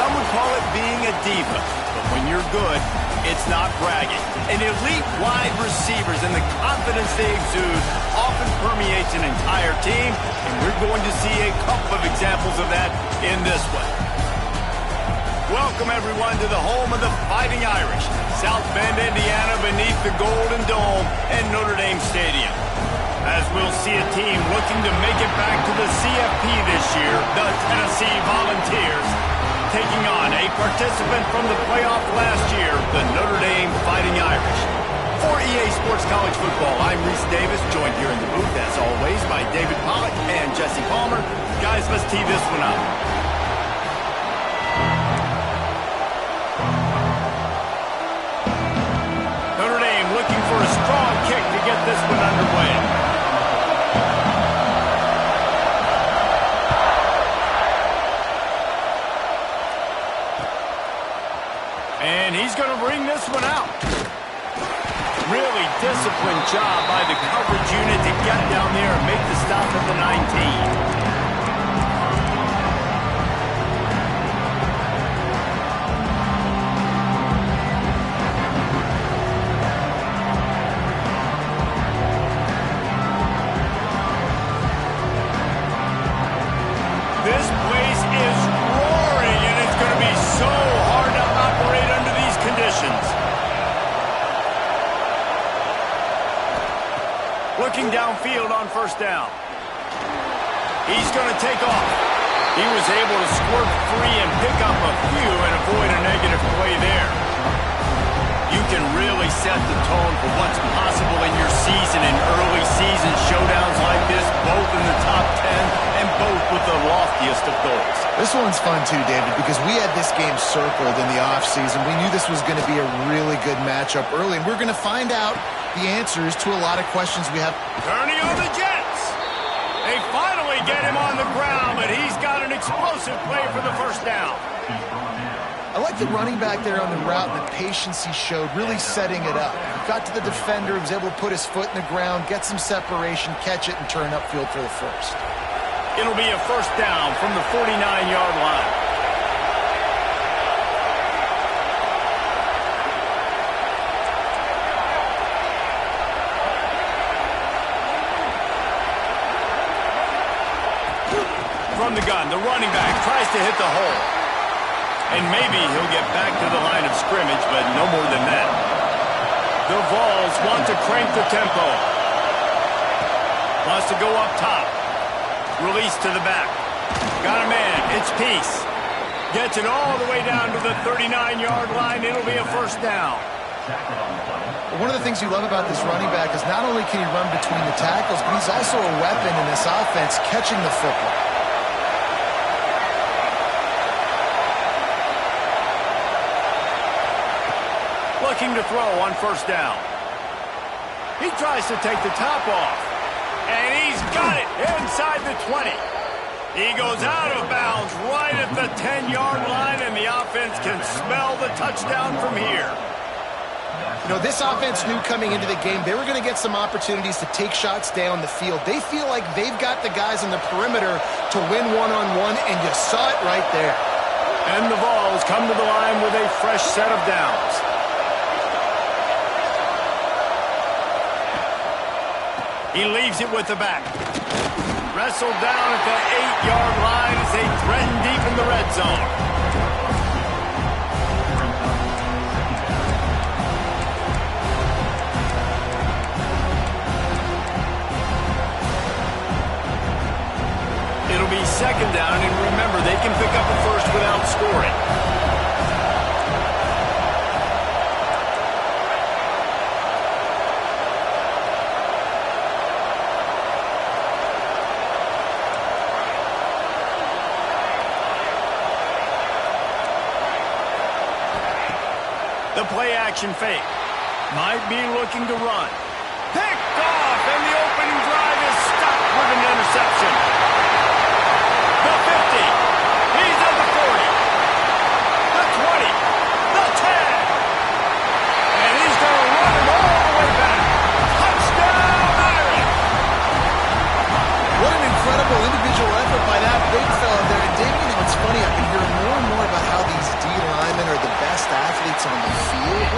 Some would call it being a diva, but when you're good, it's not bragging. And elite wide receivers and the confidence they exude often permeates an entire team, and we're going to see a couple of examples of that in this one. Welcome, everyone, to the home of the Fighting Irish, South Bend, Indiana, beneath the Golden Dome and Notre Dame Stadium. As we'll see a team looking to make it back to the CFP this year, the Tennessee Volunteers, taking on a participant from the playoff last year, the Notre Dame Fighting Irish. For EA Sports College Football, I'm Reese Davis, joined here in the booth, as always, by David Pollack and Jesse Palmer. Guys, let's tee this one up. Notre Dame looking for a strong kick to get this one underway. And he's going to bring this one out. Really disciplined job by the coverage unit to get down there and make the stop at the 19. This place is roaring, and it's going to be so hard to operate under these conditions. Looking downfield on first down. He's going to take off. He was able to squirt free and pick up a few and avoid a negative play there. You can really set the tone for what's possible in your season in early season showdowns like this, both in the top 10 and both with the loftiest of goals. This one's fun too, David, because we had this game circled in the offseason. We knew this was going to be a really good matchup early, and we're going to find out the answers to a lot of questions we have. Turning on the Jets. They finally get him on the ground, but he's got an explosive play for the first down. I like the running back there on the route and the patience he showed, really setting it up. He got to the defender, he was able to put his foot in the ground, get some separation, catch it, and turn upfield for the first. It'll be a first down from the 49-yard line. From the gun, the running back tries to hit the hole. And maybe he'll get back to the line of scrimmage, but no more than that. The Vols want to crank the tempo. Wants to go up top. Release to the back. Got a man. It's Peace. Gets it all the way down to the 39-yard line. It'll be a first down. One of the things you love about this running back is not only can he run between the tackles, but he's also a weapon in this offense, catching the football. Looking to throw on first down. He tries to take the top off. And he's got it inside the 20. He goes out of bounds right at the 10-yard line, and the offense can smell the touchdown from here. You know, this offense knew coming into the game they were going to get some opportunities to take shots down the field. They feel like they've got the guys on the perimeter to win one-on-one, and you saw it right there. And the Vols come to the line with a fresh set of downs. He leaves it with the back. Wrestled down at the 8-yard line as they threaten deep in the red zone. It'll be second down, and remember, they can pick up a first without scoring. The play-action fake. Might be looking to run. Picked off, and the opening drive is stopped with an interception. The 50. He's at the 40. The 20. The 10. And he's going to run it all the way back. Touchdown, Irish! What an incredible individual effort by that big fella there. And David, you know, it's funny, I've been hearing more and more about how the stats on the field.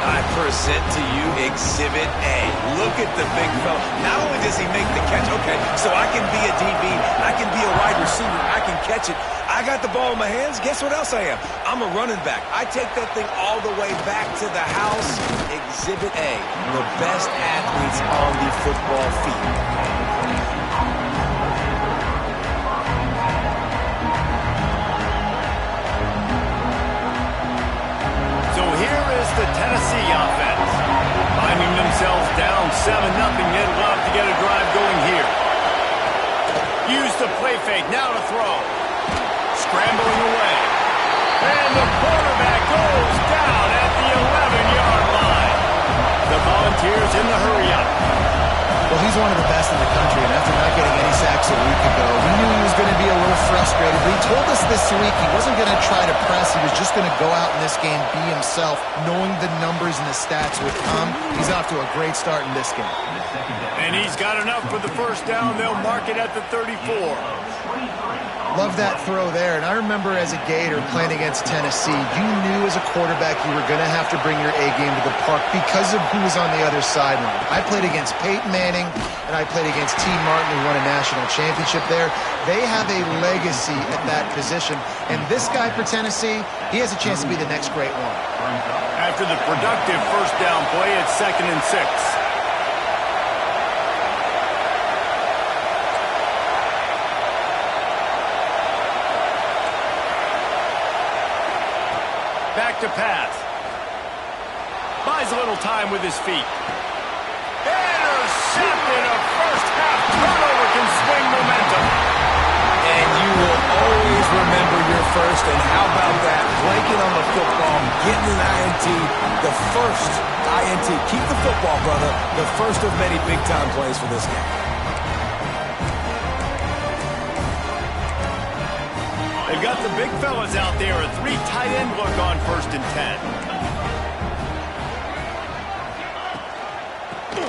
I present to you Exhibit A. Look at the big fella. Not only does he make the catch, okay, so I can be a DB, I can be a wide receiver, I can catch it. I got the ball in my hands. Guess what else I am? I'm a running back. I take that thing all the way back to the house. Exhibit A, the best athletes on the football field. So here is the Tennessee offense. Finding themselves down 7-0, they'd love to get a drive going here. Use the play fake, now to throw. Scrambling away. And the quarterback goes down at the 11-yard line. The Volunteers in the hurry-up. Well, he's one of the best in the country, and after not getting any sacks a week ago, we knew he was going to be a little frustrated. But he told us this week he wasn't going to try to press. He was just going to go out in this game, be himself, knowing the numbers and the stats would come. He's off to a great start in this game. And he's got enough for the first down. They'll mark it at the 34. Love that throw there. And I remember as a Gator playing against Tennessee, you knew as a quarterback you were going to have to bring your A game to the park because of who was on the other sideline. I played against Peyton Manning, and I played against T. Martin, who won a national championship there. They have a legacy at that position. And this guy for Tennessee, he has a chance to be the next great one. After the productive first down play, it's 2nd and 6. Back to pass. Buys a little time with his feet. Intercepted. A first-half turnover can swing momentum. And you will always remember your first. And how about that? Blanking on the football, getting an INT, the first INT. Keep the football, brother. The first of many big-time plays for this game. They've got the big fellas out there. A 3 tight end look on 1st and 10.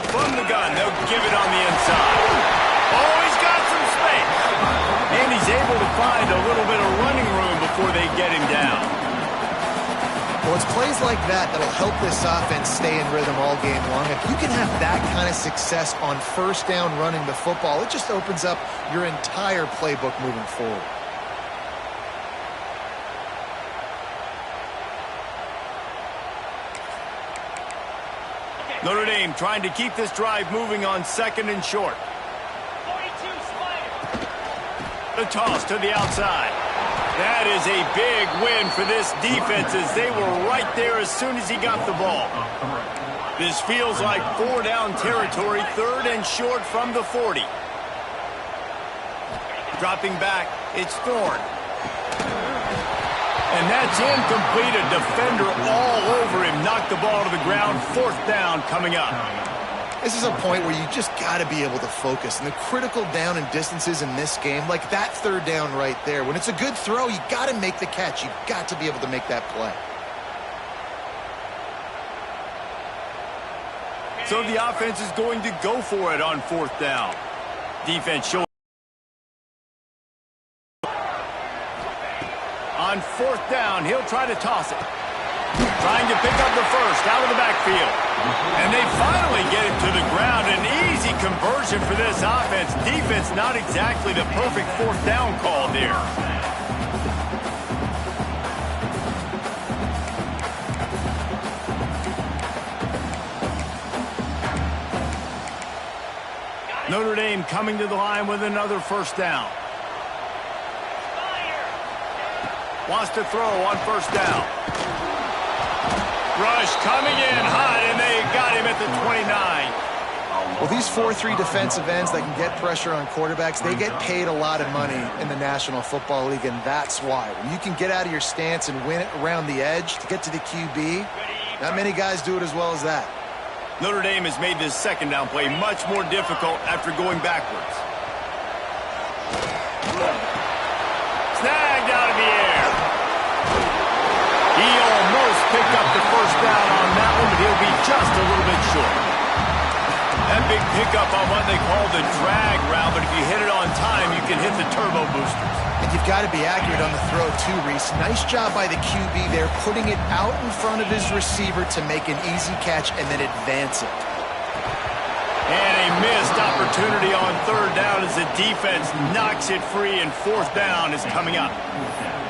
From the gun, they'll give it on the inside. Oh, he's got some space. And he's able to find a little bit of running room before they get him down. Well, it's plays like that that'll help this offense stay in rhythm all game long. If you can have that kind of success on first down running the football, it just opens up your entire playbook moving forward. Notre Dame trying to keep this drive moving on 2nd and short. The toss to the outside. That is a big win for this defense as they were right there as soon as he got the ball. This feels like 4-down territory, 3rd and short from the 40. Dropping back, it's Thorne. And that's incomplete. A defender all over him. Knocked the ball to the ground. 4th down coming up. This is a point where you just got to be able to focus. And the critical down and distances in this game, like that 3rd down right there, when it's a good throw, you got to make the catch. You got to be able to make that play. So the offense is going to go for it on 4th down. Defense showing. On 4th down, he'll try to toss it. Trying to pick up the first out of the backfield. And they finally get it to the ground. An easy conversion for this offense. Defense not exactly the perfect 4th down call there. Notre Dame coming to the line with another 1st down. Wants to throw on 1st down. Rush coming in hot, and they got him at the 29. Well, these 4-3 defensive ends that can get pressure on quarterbacks, they get paid a lot of money in the National Football League, and that's why. When you can get out of your stance and win it around the edge to get to the QB, not many guys do it as well as that. Notre Dame has made this 2nd down play much more difficult after going backwards. Snagged out of the air. He almost picked up the 1st down on that one, but he'll be just a little bit short. That big pickup on what they call the drag route, but if you hit it on time, you can hit the turbo boosters. And you've got to be accurate on the throw too, Reese. Nice job by the QB there, putting it out in front of his receiver to make an easy catch and then advance it. And a missed opportunity on third down as the defense knocks it free, and fourth down is coming up.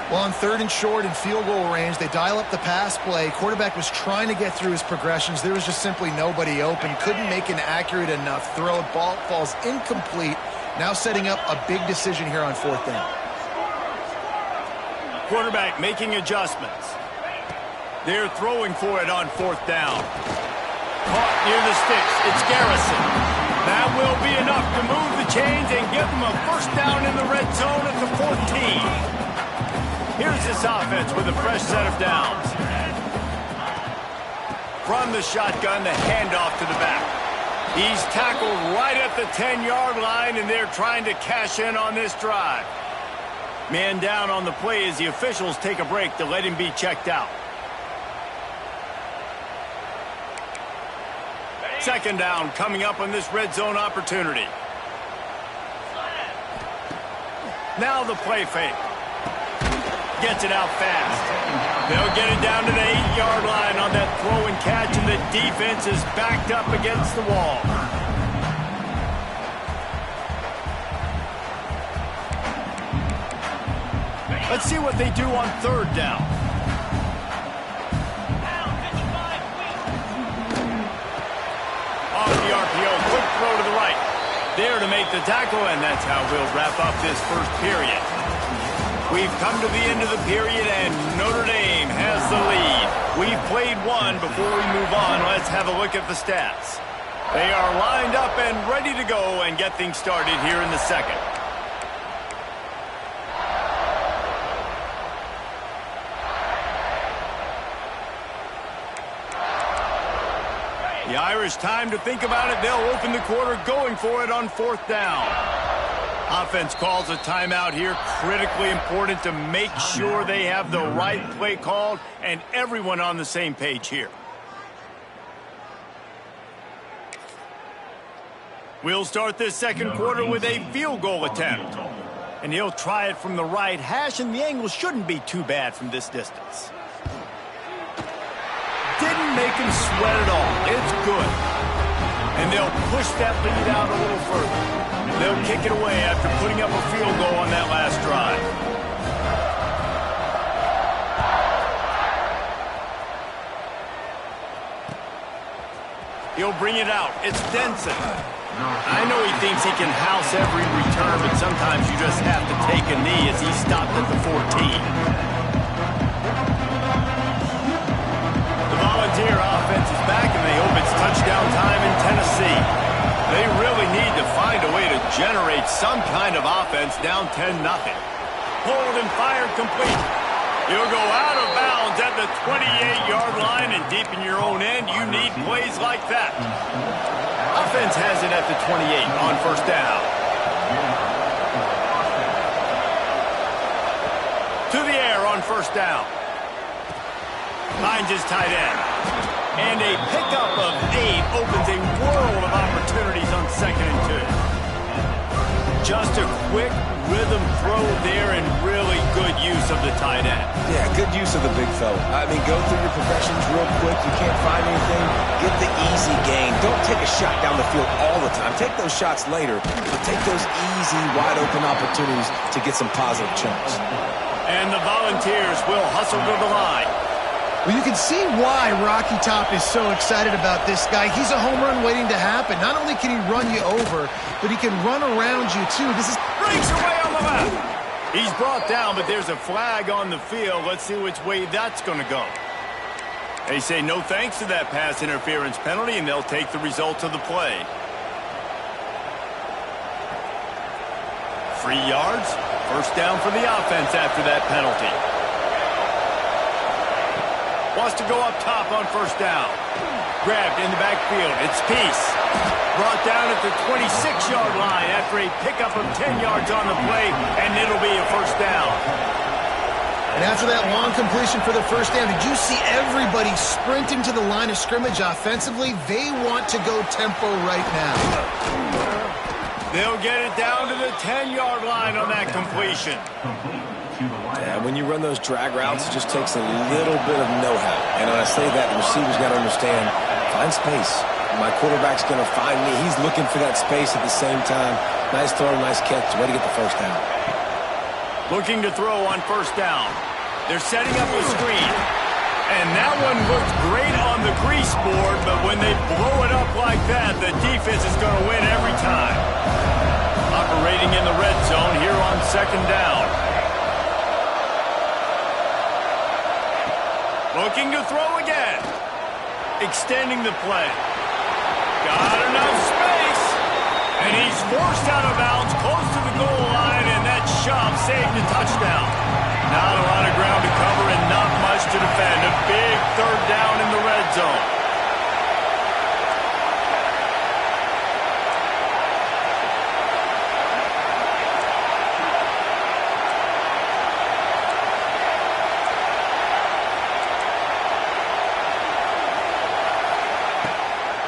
Well, on third and short and field goal range, they dial up the pass play. Quarterback was trying to get through his progressions. There was just simply nobody open. Couldn't make an accurate enough throw. Ball falls incomplete. Now setting up a big decision here on fourth down. Quarterback making adjustments. They're throwing for it on fourth down. Caught near the sticks. It's Garrison. That will be enough to move the chains and give them a first down in the red zone at the 14. Here's this offense with a fresh set of downs. From the shotgun, the handoff to the back. He's tackled right at the 10-yard line, and they're trying to cash in on this drive. Man down on the play as the officials take a break to let him be checked out. Second down coming up on this red zone opportunity. Now the play fake. Gets it out fast. They'll get it down to the 8-yard line on that throw and catch, and the defense is backed up against the wall. Let's see what they do on third down. Off the RPO, quick throw to the right. There to make the tackle, and that's how we'll wrap up this first period. We've come to the end of the period, and Notre Dame has the lead. We've played one. Before we move on, let's have a look at the stats. They are lined up and ready to go and get things started here in the second. The Irish, time to think about it. They'll open the quarter going for it on fourth down. Offense calls a timeout here. Critically important to make sure they have the right play called and everyone on the same page here. We'll start this second quarter with a field goal attempt. And he'll try it from the right hash, and the angle shouldn't be too bad from this distance. Didn't make him sweat at all. It's good. And they'll push that lead out a little further. They'll kick it away after putting up a field goal on that last drive. He'll bring it out. It's Denson. I know he thinks he can house every return, but sometimes you just have to take a knee as he stopped at the 14. Volunteer offense is back, and they hope it's touchdown time in Tennessee. They really need to find a way to generate some kind of offense down 10-0. Pulled and fired complete. He'll go out of bounds at the 28-yard line, and deep in your own end, you need plays like that. Offense has it at the 28 on first down. To the air on first down. Finds his tight end. And a pickup of 8 opens a world of opportunities on 2nd and 2. Just a quick rhythm throw there and really good use of the tight end. Yeah, good use of the big fella. I mean, go through your progressions real quick. You can't find anything. Get the easy gain. Don't take a shot down the field all the time. Take those shots later, but take those easy, wide-open opportunities to get some positive chunks. And the Volunteers will hustle to the line. Well, you can see why Rocky Top is so excited about this guy. He's a home run waiting to happen. Not only can he run you over, but he can run around you, too. This is breaks away on the left. He's brought down, but there's a flag on the field. Let's see which way that's going to go. They say no thanks to that pass interference penalty, and they'll take the results of the play. 3 yards. First down for the offense after that penalty. Wants to go up top on first down. Grabbed in the backfield. It's Peace. Brought down at the 26-yard line after a pickup of 10 yards on the play, and it'll be a first down. And after that long completion for the first down, did you see everybody sprinting to the line of scrimmage offensively? They want to go tempo right now. They'll get it down to the 10-yard line on that completion. Yeah, when you run those drag routes, it just takes a little bit of know-how. And when I say that, the receiver's got to understand, find space. My quarterback's going to find me. He's looking for that space at the same time. Nice throw, nice catch. Way to get the first down. Looking to throw on first down. They're setting up a screen. And that one looks great on the grease board, but when they blow it up like that, the defense is going to win every time. Operating in the red zone here on second down. Looking to throw again. Extending the play. Got enough space. And he's forced out of bounds close to the goal line, and that shove saved a touchdown. Not a lot of ground to cover and not much to defend. A big third down in the red zone.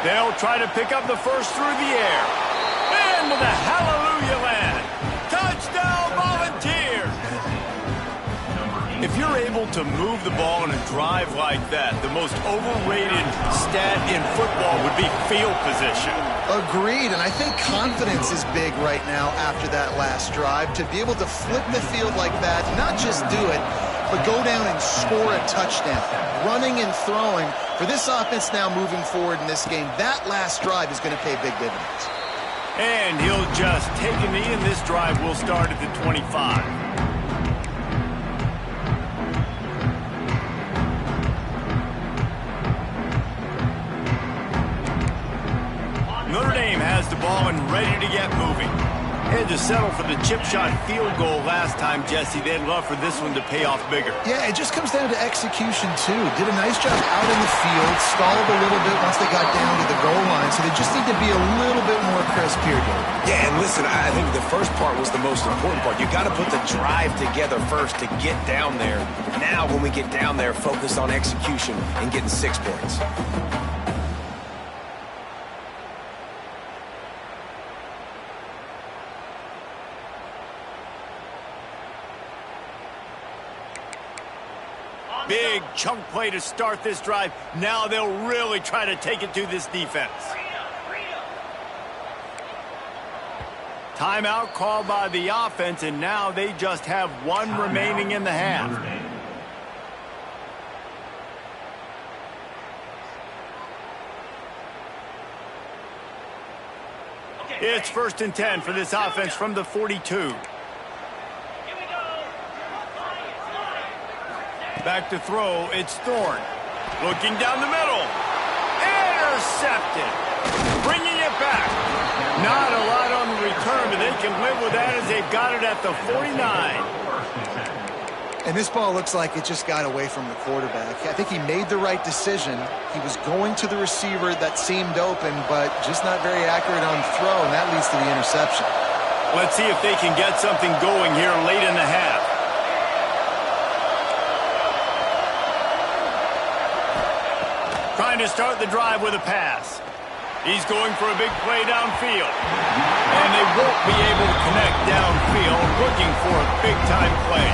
They'll try to pick up the first through the air. Into the hallelujah land. Touchdown, Volunteers! If you're able to move the ball in a drive like that, the most overrated stat in football would be field position. Agreed, and I think confidence is big right now after that last drive. To be able to flip the field like that, not just do it, but go down and score a touchdown. Running and throwing, for this offense now moving forward in this game, that last drive is going to pay big dividends. And he'll just take a knee, and this drive will start at the 25. Notre Dame has the ball and ready to get moving. Had to settle for the chip shot field goal last time, Jesse. They'd love for this one to pay off bigger. Yeah, it just comes down to execution, too. Did a nice job out in the field, stalled a little bit once they got down to the goal line, so they just need to be a little bit more crisp here, Dave. Yeah, and listen, I think the first part was the most important part. You got to put the drive together first to get down there. Now, when we get down there, focus on execution and getting 6 points. Big chunk play to start this drive. Now they'll really try to take it to this defense. Timeout called by the offense, and now they just have one remaining in the half. It's 1st and 10 for this offense from the 42. Back to throw, it's Thorne. Looking down the middle. Intercepted. Bringing it back. Not a lot on the return, but they can live with that as they've got it at the 49. And this ball looks like it just got away from the quarterback. I think he made the right decision. He was going to the receiver that seemed open, but just not very accurate on throw, and that leads to the interception. Let's see if they can get something going here late in the half. Trying to start the drive with a pass. He's going for a big play downfield. And they won't be able to connect downfield, looking for a big-time play.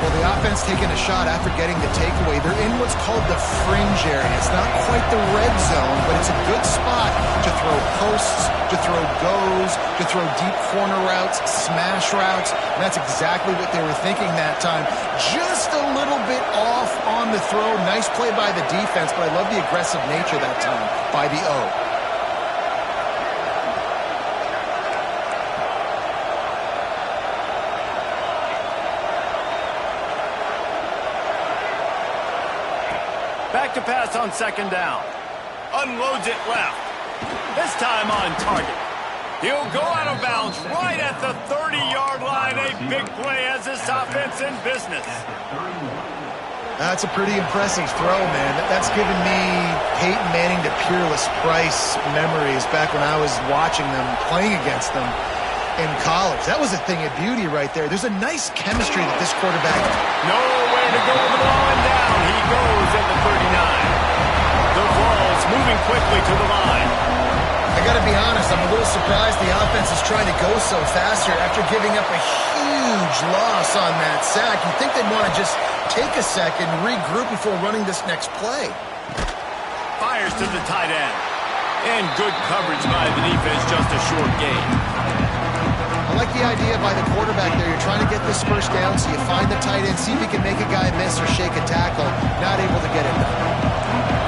Well, the offense taking a shot after getting the takeaway. They're in what's called the fringe area. It's not quite the red zone, but it's a good spot to throw posts, to throw goes, to throw deep corner routes, smash routes. And that's exactly what they were thinking that time. Just a little bit off on the throw. Nice play by the defense, but I love the aggressive nature that time by the O. Back to pass on second down. Unloads it left. This time on target. He'll go out of bounds right at the 30-yard line. A big play as this offense in business. That's a pretty impressive throw, man. That's given me Peyton Manning to Peerless Price memories back when I was watching them, playing against them in college. That was a thing of beauty right there. There's a nice chemistry that this quarterback... Nowhere to go with the ball, and down he goes at the 39. The ball's moving quickly to the line. I got to be honest, I'm a little surprised the offense is trying to go so fast here after giving up a huge loss on that sack. You'd think they'd want to just take a second, regroup before running this next play. Fires to the tight end. And good coverage by the defense, just a short gain. I like the idea by the quarterback there. You're trying to get this first down, so you find the tight end, see if he can make a guy miss or shake a tackle. Not able to get it done.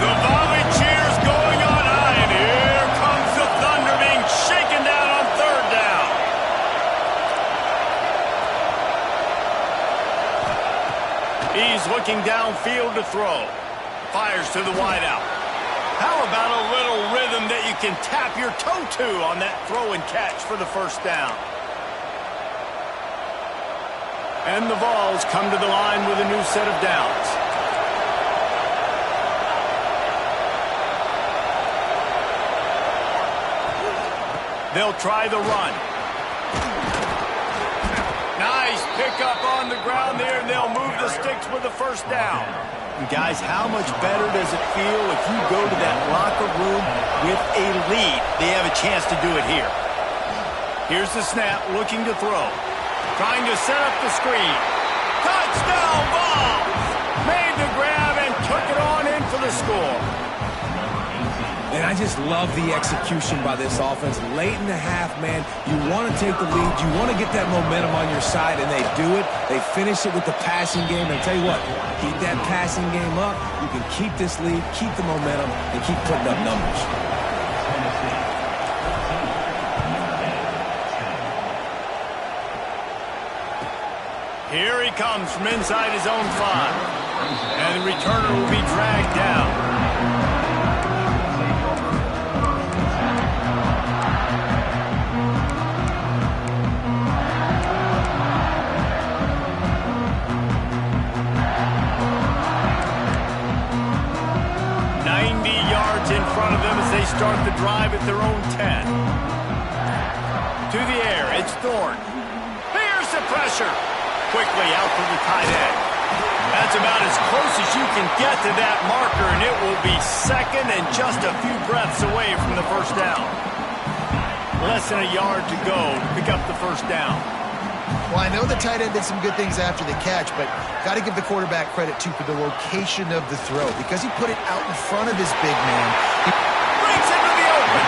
The volley cheers going on high, and here comes the Thunder being shaken down on third down. He's looking downfield to throw. Fires to the wideout. How about a little rhythm that you can tap your toe to on that throw and catch for the first down? And the Vols come to the line with a new set of downs. They'll try the run. Nice pickup on the ground there, and they'll move the sticks with the first down. And guys, how much better does it feel if you go to that locker room with a lead? They have a chance to do it here. Here's the snap, looking to throw. Trying to set up the screen. Touchdown, Vols! Made the grab and took it on in for the score. And I just love the execution by this offense. Late in the half, man, you want to take the lead. You want to get that momentum on your side, and they do it. They finish it with the passing game. And I'll tell you what, keep that passing game up. You can keep this lead, keep the momentum, and keep putting up numbers. Here he comes from inside his own 5. And the returner will be dragged down. In front of them as they start the drive at their own 10. To the air, it's Thorne. Here's the pressure. Quickly out to the tight end. That's about as close as you can get to that marker, and it will be second and just a few breaths away from the first down. Less than a yard to go to pick up the first down. Well, I know the tight end did some good things after the catch, but got to give the quarterback credit, too, for the location of the throw, because he put it out in front of his big man. He brings it to the open.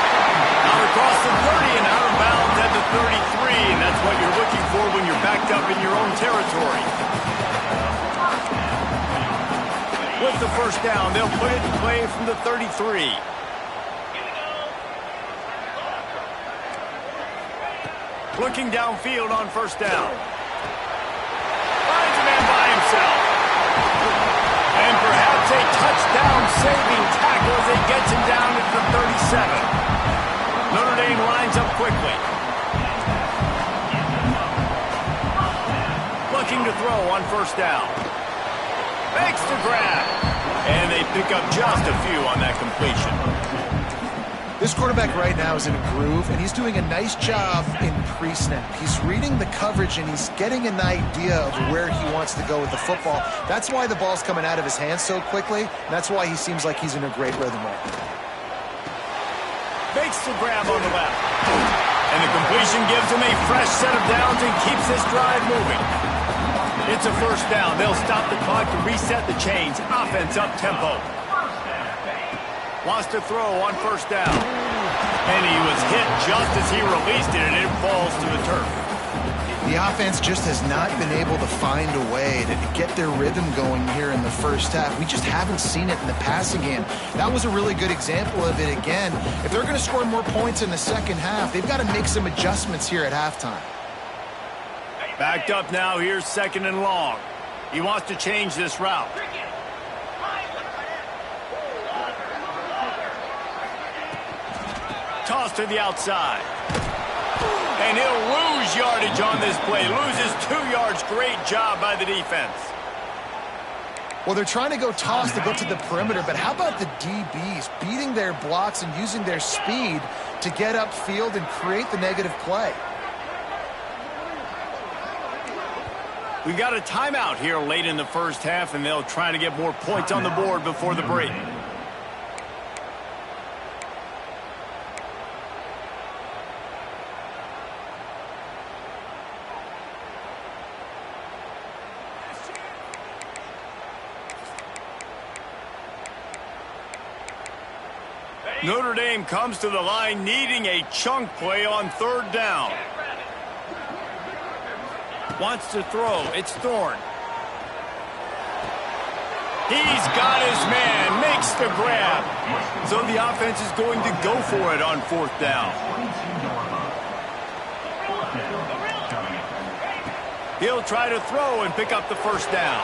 Out across the 30 and out of bounds at the 33, and that's what you're looking for when you're backed up in your own territory. With the first down, they'll put it in play from the 33. Looking downfield on first down. Finds a man by himself. And perhaps a touchdown-saving tackle as it gets him down to the 37. Notre Dame lines up quickly. Looking to throw on first down. Makes the grab. And they pick up just a few on that completion. This quarterback right now is in a groove, and he's doing a nice job in pre-snap. He's reading the coverage, and he's getting an idea of where he wants to go with the football. That's why the ball's coming out of his hands so quickly, and that's why he seems like he's in a great rhythm right now. Makes the grab on the left. And the completion gives him a fresh set of downs and keeps this drive moving. It's a first down. They'll stop the clock to reset the chains. Offense up tempo. Wants to throw on first down. And he was hit just as he released it, and it falls to the turf. The offense just has not been able to find a way to get their rhythm going here in the first half. We just haven't seen it in the passing game. That was a really good example of it again. If they're going to score more points in the second half, they've got to make some adjustments here at halftime. Backed up now, here's second and long. He wants to change this route. Toss to the outside. And he'll lose yardage on this play. Loses 2 yards. Great job by the defense. Well, they're trying to go toss to get to the perimeter, but how about the DBs beating their blocks and using their speed to get upfield and create the negative play? We got a timeout here late in the first half, and they'll try to get more points on the board before the break. Notre Dame comes to the line needing a chunk play on third down. Wants to throw. It's Thorne. He's got his man. Makes the grab. So the offense is going to go for it on fourth down. He'll try to throw and pick up the first down.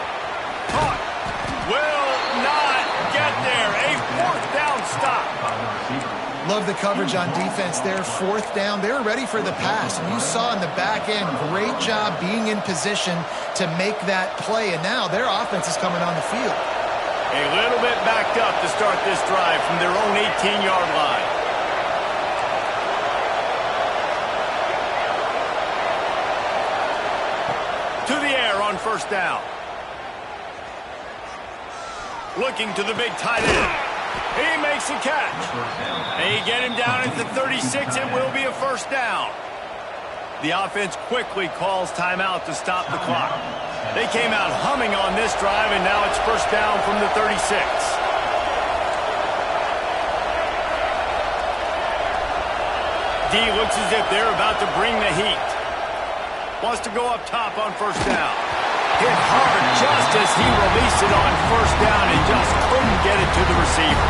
Caught. Will not get there. A fourth down stop. Love the coverage on defense there. Fourth down. They were ready for the pass. And you saw in the back end, great job being in position to make that play. And now their offense is coming on the field. A little bit backed up to start this drive from their own 18-yard line. To the air on first down. Looking to the big tight end. He makes a catch. They get him down at the 36. It will be a first down. The offense quickly calls timeout to stop the clock. They came out humming on this drive, and now it's first down from the 36. D looks as if they're about to bring the heat. Wants to go up top on first down. Hit hard just as he released it on first down and just couldn't get it to the receiver.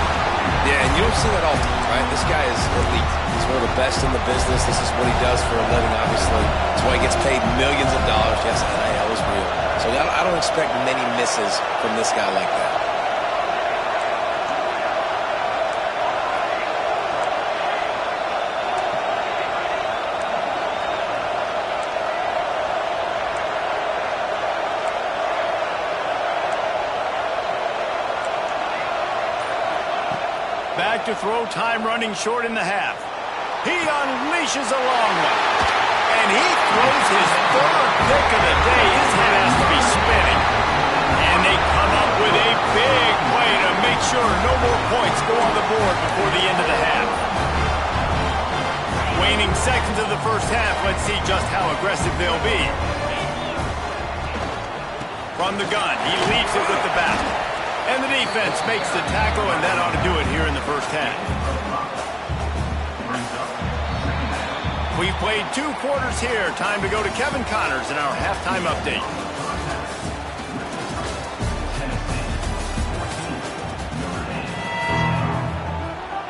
Yeah, and you don't see that all the time, right? This guy is elite. He's one of the best in the business. This is what he does for a living, obviously. That's why he gets paid millions of dollars. Yes, NIL is real. So I don't expect many misses from this guy like that. Back to throw, time running short in the half. He unleashes a long one. And he throws his third pick of the day. His head has to be spinning. And they come up with a big play to make sure no more points go on the board before the end of the half. Waning seconds of the first half, let's see just how aggressive they'll be. From the gun, he leaves it with the back. And the defense makes the tackle, and that ought to do it here in the first half. We've played 2 quarters here. Time to go to Kevin Connors in our halftime update.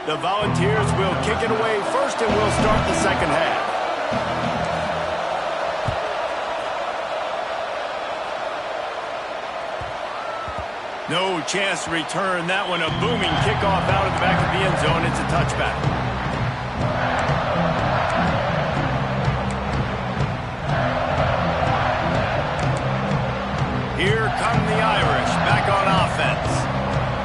The Volunteers will kick it away first, and we'll start the second half. No chance to return that one. A booming kickoff out of the back of the end zone. It's a touchback. Here come the Irish back on offense.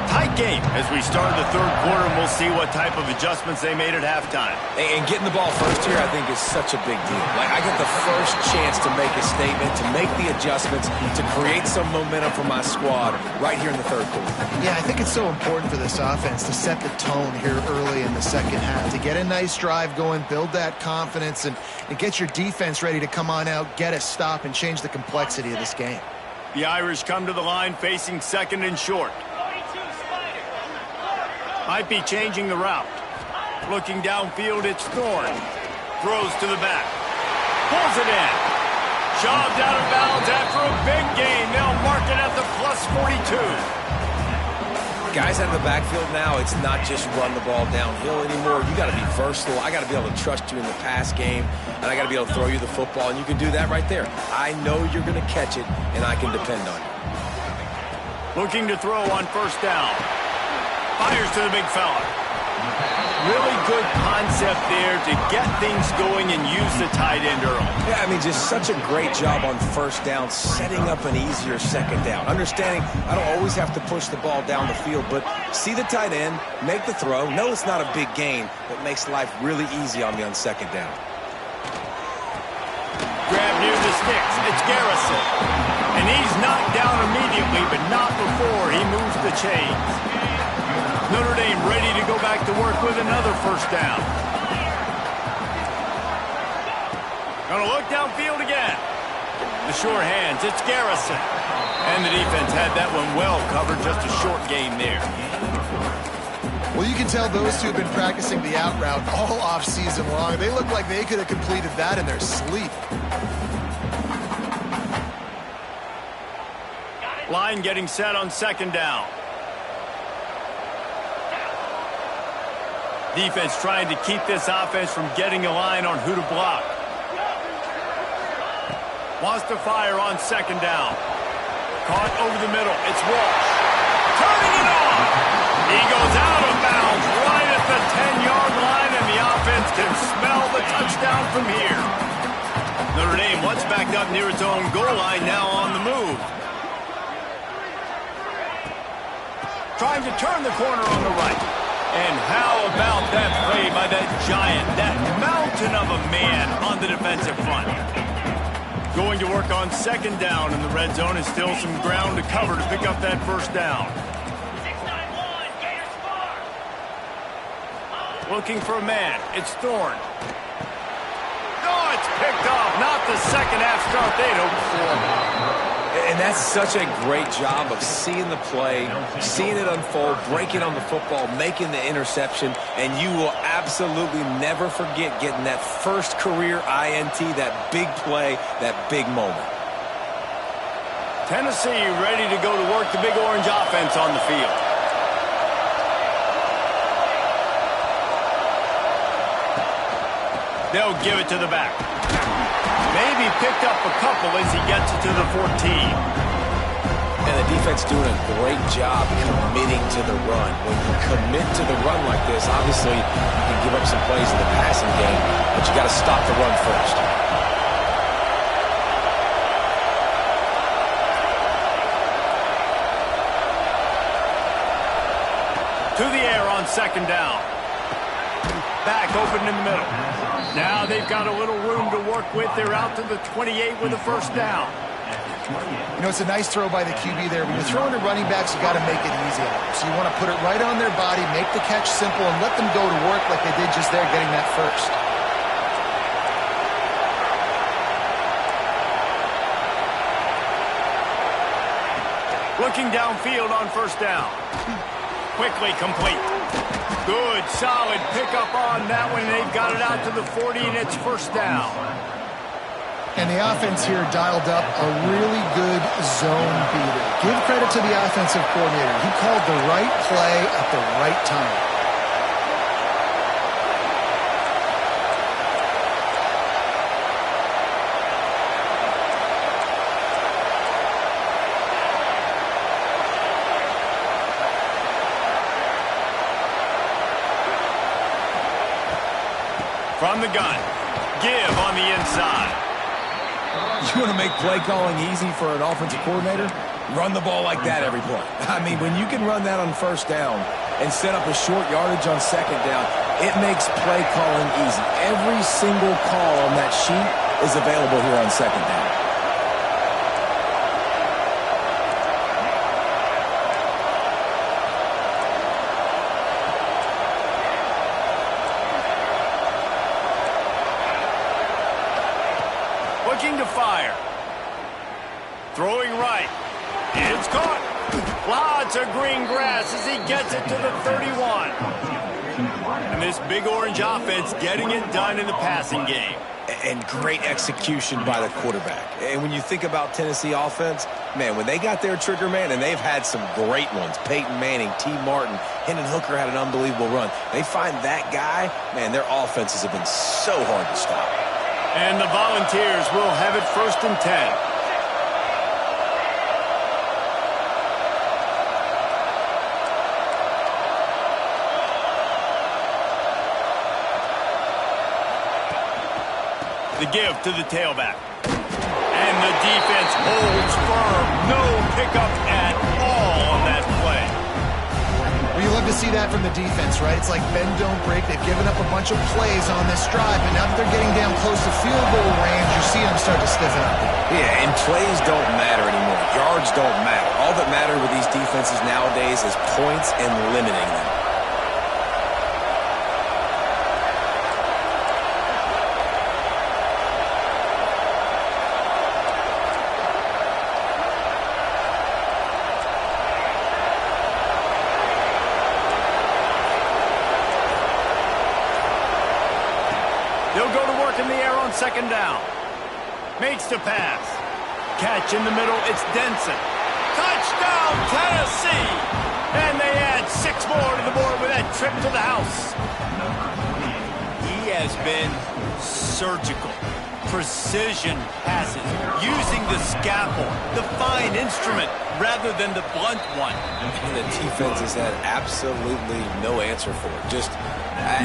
Tight game as we start the third quarter, and we'll see what type of adjustments they made at halftime. And getting the ball first here, I think, is such a big deal. Like, I get the first chance to make a statement, to make the adjustments, to create some momentum for my squad right here in the third quarter. Yeah, I think it's so important for this offense to set the tone here early in the second half, to get a nice drive going, build that confidence, and get your defense ready to come on out, get a stop, and change the complexity of this game. The Irish come to the line facing second and short. Might be changing the route. Looking downfield, it's Thorne. Throws to the back. Pulls it in. Shoved out of bounds after a big gain. They'll mark it at the plus 42. Guys out of the backfield now, it's not just run the ball downhill anymore. You got to be versatile. I got to be able to trust you in the pass game, and I got to be able to throw you the football, and you can do that right there. I know you're going to catch it, and I can depend on you. Looking to throw on first down. Fires to the big fella. Really good concept there to get things going and use the tight end early. Yeah, I mean, just such a great job on first down, setting up an easier second down. Understanding I don't always have to push the ball down the field, but see the tight end, make the throw. No, it's not a big gain, but makes life really easy on me on second down. Grab near the sticks. It's Garrison. And he's knocked down immediately, but not before he moves the chains. Notre Dame ready to go back to work with another first down. Gonna look downfield again. The sure hands, it's Garrison. And the defense had that one well covered, just a short game there. Well, you can tell those two have been practicing the out route all off season long. They look like they could have completed that in their sleep. Line getting set on second down. Defense trying to keep this offense from getting a line on who to block. Wants to fire on second down. Caught over the middle. It's Walsh. Turning it on. He goes out of bounds right at the 10-yard line, and the offense can smell the touchdown from here. Notre Dame once backed up near its own goal line, now on the move. Trying to turn the corner on the right. And how about that play by that giant, that mountain of a man on the defensive front. Going to work on second down in the red zone, and still some ground to cover to pick up that first down. Looking for a man. It's Thorne. Oh, it's picked off. Not the second half start they'd hoped for. And that's such a great job of seeing the play, seeing it unfold, breaking on the football, making the interception, and you will absolutely never forget getting that first career INT, that big play, that big moment. Tennessee ready to go to work the Big Orange offense on the field. They'll give it to the back. Maybe picked up a couple as he gets it to the 14. And the defense doing a great job committing to the run. When you commit to the run like this, obviously you can give up some plays in the passing game, but you got to stop the run first. To the air on second down. Back open in the middle. Now they've got a little room to work with. They're out to the 28 with a first down. You know, it's a nice throw by the QB there. When you're throwing to running backs, you got to make it easy on them. So you want to put it right on their body, make the catch simple, and let them go to work like they did just there, getting that first. Looking downfield on first down. Quickly complete. Good, solid pickup on that one. They've got it out to the 40, and it's first down. And the offense here dialed up a really good zone beater. Give credit to the offensive coordinator. He called the right play at the right time. From the gun, give on the inside. You want to make play calling easy for an offensive coordinator? Run the ball like that every play. I mean, when you can run that on first down and set up a short yardage on second down, it makes play calling easy. Every single call on that sheet is available here on second down. Looking to fire. Throwing right. It's caught. Lots of green grass as he gets it to the 31. And this Big Orange offense getting it done in the passing game. And great execution by the quarterback. And when you think about Tennessee offense, man, when they got their trigger man, and they've had some great ones, Peyton Manning, T. Martin, Hendon Hooker had an unbelievable run. They find that guy, man, their offenses have been so hard to stop. And the Volunteers will have it 1st and 10. The give to the tailback. And the defense holds firm. No pickup at all on that play. Well, you love to see that from the defense, right? It's like bend, don't break. They've given up a bunch of plays on this drive, but now that they're getting down close to field goal range, you're seeing them start to stiffen up. Yeah, and plays don't matter anymore. Yards don't matter. All that matter with these defenses nowadays is points and limiting them. second down. Makes the pass. Catch in the middle, it's Denson. Touchdown, Tennessee! And they add 6 more to the board with that trip to the house. He has been surgical. Precision passes, using the scalpel, the fine instrument, rather than the blunt one. And the defense has had absolutely no answer for it. Just,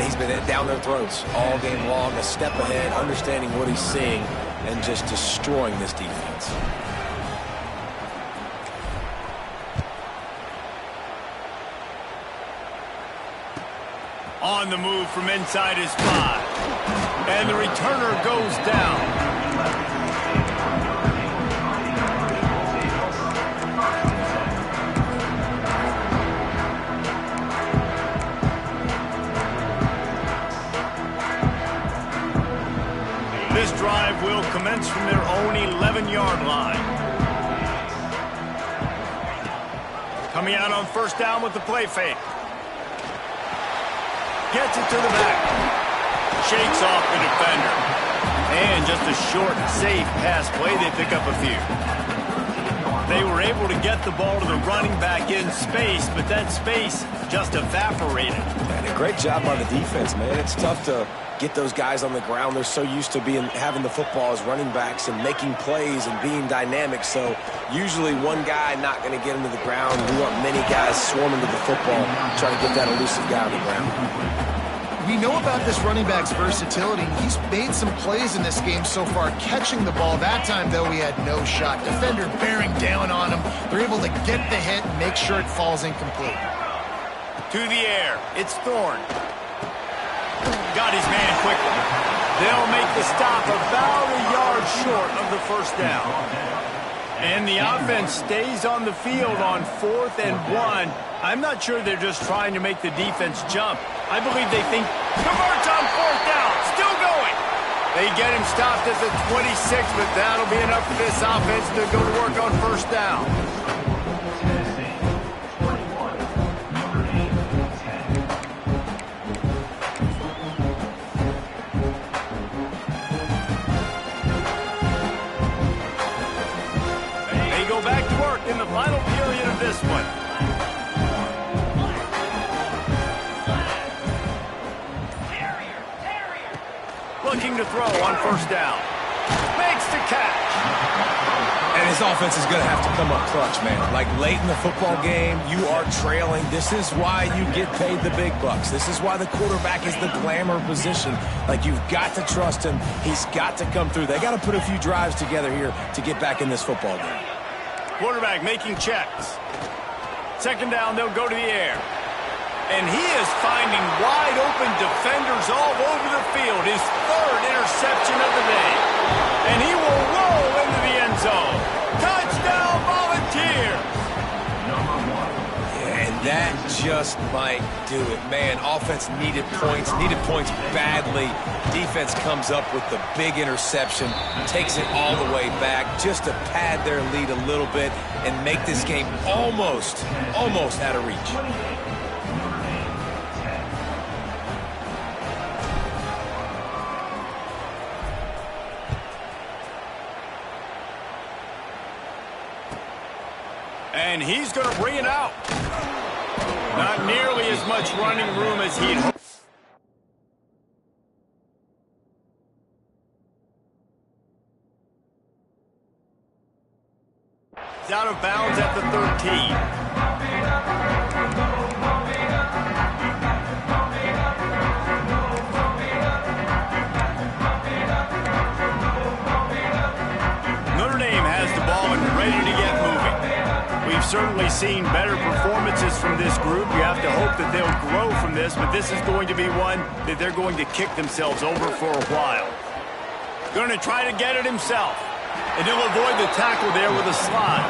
he's been down their throats all game long, a step ahead, understanding what he's seeing, and just destroying this defense. On the move from inside his 5. And the returner goes down. This drive will commence from their own 11-yard line. Coming out on first down with the play fake. Gets it to the back. Shakes off the defender. And just a short, safe pass play. They pick up a few. They were able to get the ball to the running back in space, but that space just evaporated. And a great job by the defense, man. It's tough to get those guys on the ground. They're so used to having the football as running backs and making plays and being dynamic. So usually one guy not going to get into the ground. We want many guys swarming to the football, trying to get that elusive guy on the ground. We know about this running back's versatility. He's made some plays in this game so far, catching the ball. That time, though, he had no shot. Defender bearing down on him. They're able to get the hit and make sure it falls incomplete. To the air. It's Thorne. Got his man quickly. They'll make the stop about a yard short of the first down. And the offense stays on the field on 4th and 1. I'm not sure they're just trying to make the defense jump. I believe they think converts on 4th down. Still going. They get him stopped at the 26, but that'll be enough for this offense to go to work on first down. They go back to work in the final period of this one. Looking to throw on first down. Makes the catch. And his offense is going to have to come up clutch, man. Like late in the football game, you are trailing. This is why you get paid the big bucks. This is why the quarterback is the glamour position. Like, you've got to trust him. He's got to come through. They got to put a few drives together here to get back in this football game. Quarterback making checks. Second down, they'll go to the air. And he is finding wide open defenders all over the field. His 3rd interception of the day. And he will roll into the end zone. Touchdown, Volunteers! Yeah, and that just might do it. Man, offense needed points badly. Defense comes up with the big interception, takes it all the way back just to pad their lead a little bit and make this game almost out of reach. And he's going to bring it out. Not nearly as much running room as he'd hoped. He's out of bounds at the 13. Notre Dame has the ball and ready to get moving. We've certainly seen better performances from this group. You have to hope that they'll grow from this, but this is going to be one that they're going to kick themselves over for a while. Going to try to get it himself, and he'll avoid the tackle there with a slide.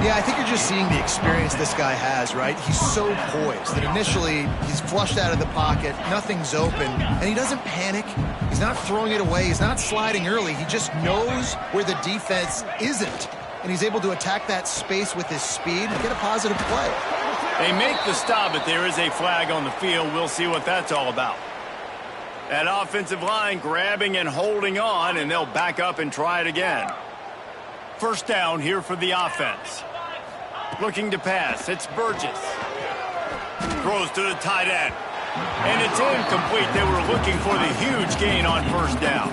Yeah, I think you're just seeing the experience this guy has, right? He's so poised that initially he's flushed out of the pocket, nothing's open, and he doesn't panic. He's not throwing it away. He's not sliding early. He just knows where the defense isn't, and he's able to attack that space with his speed and get a positive play. They make the stop, but there is a flag on the field. We'll see what that's all about. That offensive line grabbing and holding on, and they'll back up and try it again. First down here for the offense. Looking to pass. It's Burgess. Throws to the tight end. And it's incomplete. They were looking for the huge gain on first down.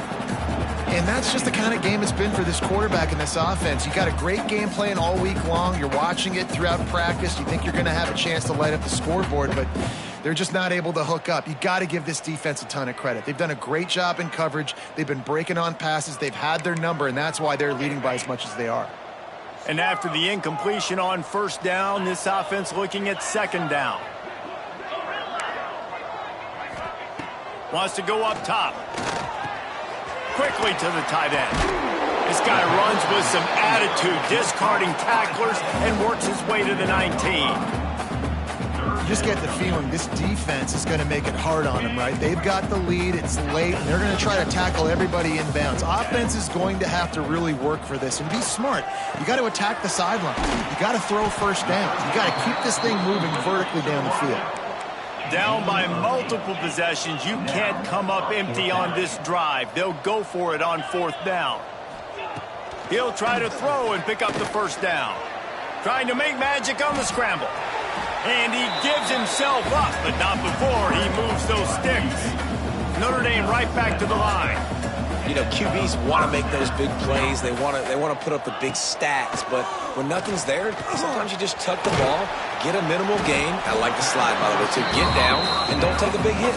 And that's just the kind of game it's been for this quarterback in this offense. You got a great game plan all week long. You're watching it throughout practice. You think you're going to have a chance to light up the scoreboard, but they're just not able to hook up. You got to give this defense a ton of credit. They've done a great job in coverage. They've been breaking on passes. They've had their number, and that's why they're leading by as much as they are. And after the incompletion on first down, this offense looking at second down. Wants to go up top. Quickly to the tight end. This guy runs with some attitude, discarding tacklers, and works his way to the 19. You just get the feeling this defense is going to make it hard on them, right? They've got the lead, it's late, and they're going to try to tackle everybody inbounds. Offense is going to have to really work for this and be smart. You got to attack the sideline. You got to throw first downs. You got to keep this thing moving vertically down the field. Down by multiple possessions. You can't come up empty on this drive. They'll go for it on fourth down. He'll try to throw and pick up the first down. Trying to make magic on the scramble. And he gives himself up, but not before he moves those sticks. Notre Dame right back to the line. You know, QBs want to make those big plays. They want to put up the big stats. But when nothing's there, sometimes you just tuck the ball, get a minimal gain. I like the slide, by the way, to get down and don't take a big hit.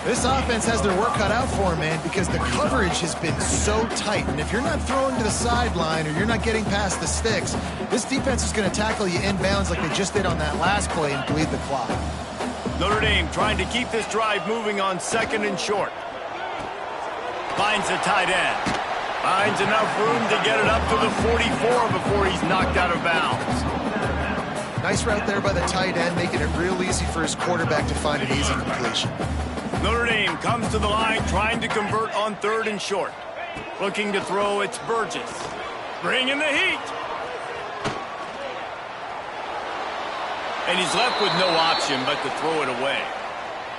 This offense has their work cut out for them, man, because the coverage has been so tight. And if you're not throwing to the sideline or you're not getting past the sticks, this defense is going to tackle you inbounds like they just did on that last play and bleed the clock. Notre Dame trying to keep this drive moving on second and short. Finds the tight end. Finds enough room to get it up to the 44 before he's knocked out of bounds. Nice route there by the tight end, making it real easy for his quarterback to find an easy completion. Notre Dame comes to the line trying to convert on third and short. Looking to throw, it's Burgess. Bringing the heat. And he's left with no option but to throw it away.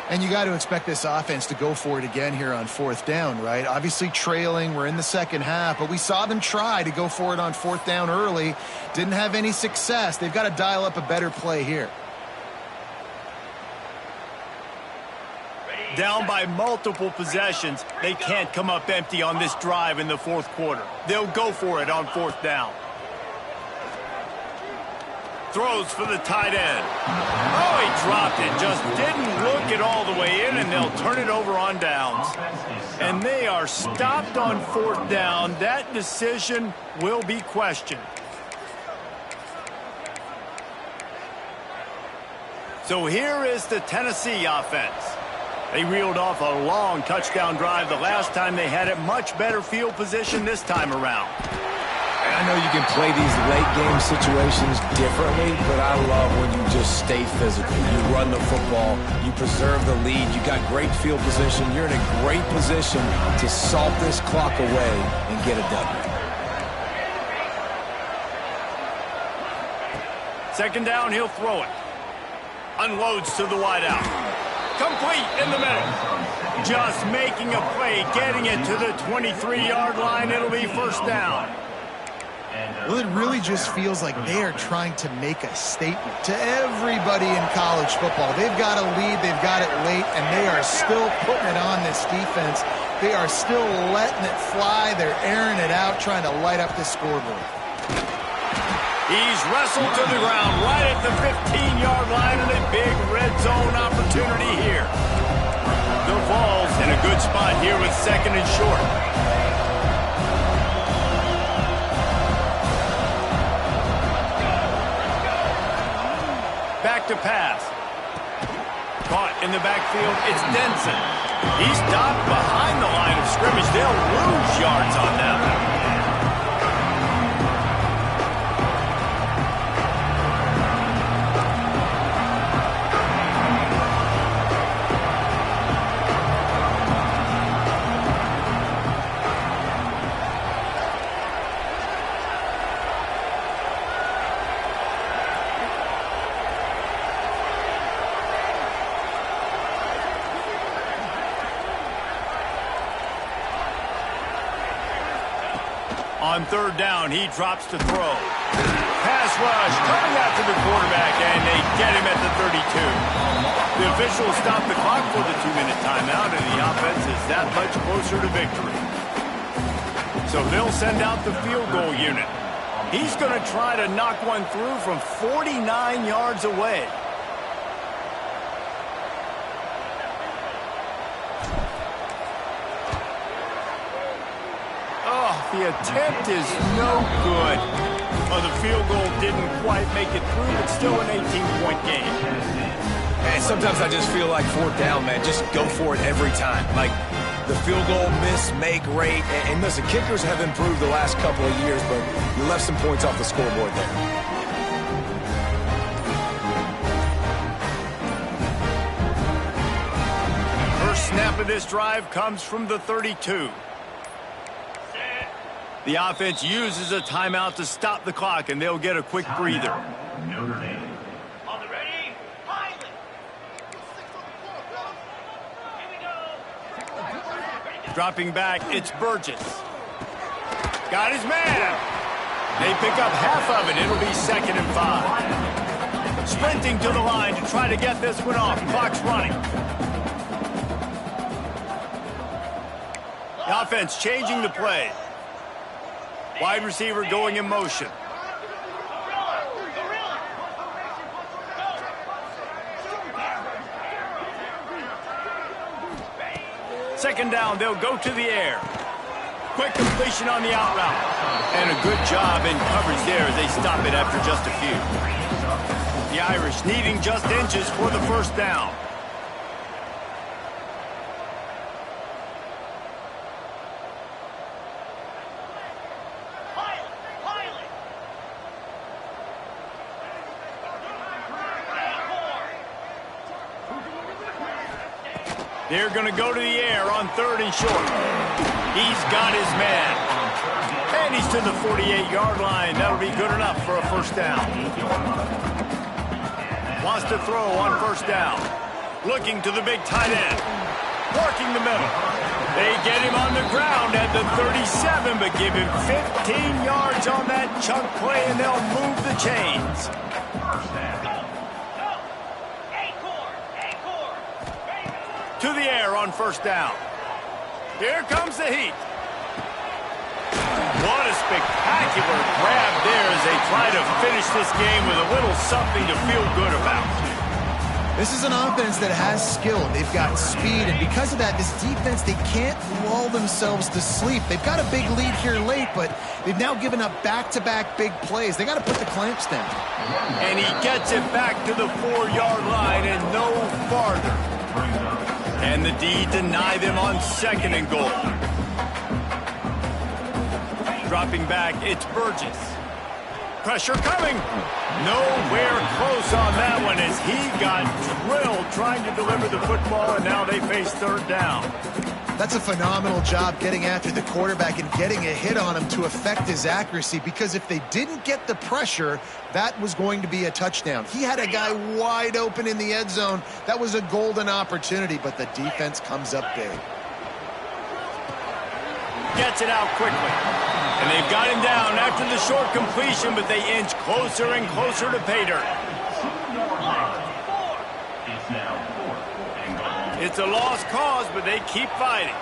And you got to expect this offense to go for it again here on fourth down, right? Obviously trailing, we're in the second half, but we saw them try to go for it on fourth down early. Didn't have any success. They've got to dial up a better play here. Down by multiple possessions, they can't come up empty on this drive in the fourth quarter. They'll go for it on fourth down. Throws for the tight end. Oh, he dropped it. Just didn't look it all the way in, and they'll turn it over on downs. And they are stopped on fourth down. That decision will be questioned. So here is the Tennessee offense. They reeled off a long touchdown drive the last time they had it. Much better field position this time around. I know you can play these late-game situations differently, but I love when you just stay physical. You run the football, you preserve the lead, you got great field position. You're in a great position to salt this clock away and get a W. Second down, he'll throw it. Unloads to the wideout. Complete in the middle. Just making a play, getting it to the 23-yard line. It'll be first down. Well, it really just feels like they are trying to make a statement to everybody in college football. They've got a lead, they've got it late, and they are still putting it on this defense. They are still letting it fly. They're airing it out, trying to light up the scoreboard. He's wrestled to the ground right at the 15-yard line, and a big red zone opportunity here. The Vols in a good spot here with second and short. Back to pass. Caught in the backfield, it's Denson. He's stopped behind the line of scrimmage. They'll lose yards on that. On third down, he drops to throw. Pass rush coming after the quarterback, and they get him at the 32. The officials stop the clock for the 2-minute timeout, and the offense is that much closer to victory. So they'll send out the field goal unit. He's going to try to knock one through from 49 yards away. Oh, the attempt is no good. Oh, the field goal didn't quite make it through, but still an 18-point game. And sometimes I just feel like fourth down, man, just go for it every time. Like, the field goal miss, make rate. And listen, kickers have improved the last couple of years, but you left some points off the scoreboard there. First snap of this drive comes from the 32. The offense uses a timeout to stop the clock, and they'll get a quick breather. Notre Dame. On the ready, pilot. Dropping back, it's Burgess. Got his man. They pick up half of it. It'll be 2nd and 5. Sprinting to the line to try to get this one off. Clock's running. The offense changing the play. Wide receiver going in motion. Second down, they'll go to the air. Quick completion on the out route. And a good job in coverage there as they stop it after just a few. The Irish needing just inches for the first down. They're going to go to the air on 3rd and short. He's got his man. And he's to the 48-yard line. That'll be good enough for a first down. Wants to throw on first down. Looking to the big tight end. Working the middle. They get him on the ground at the 37, but give him 15 yards on that chunk play, and they'll move the chains. To the air on first down. Here comes the heat. What a spectacular grab there as they try to finish this game with a little something to feel good about. This is an offense that has skill. They've got speed, and because of that, this defense, they can't lull themselves to sleep. They've got a big lead here late, but they've now given up back-to-back big plays. They got to put the clamps down. And he gets it back to the 4-yard line and no farther. And the D deny them on 2nd and goal. Dropping back, it's Burgess. Pressure coming. Nowhere close on that one as he got drilled trying to deliver the football, and now they face 3rd down. That's a phenomenal job getting after the quarterback and getting a hit on him to affect his accuracy, because if they didn't get the pressure, that was going to be a touchdown. He had a guy wide open in the end zone. That was a golden opportunity, but the defense comes up big. Gets it out quickly. And they've got him down after the short completion, but they inch closer and closer to pay dirt. It's now 4th and goal. It's a lost cause, but they keep fighting.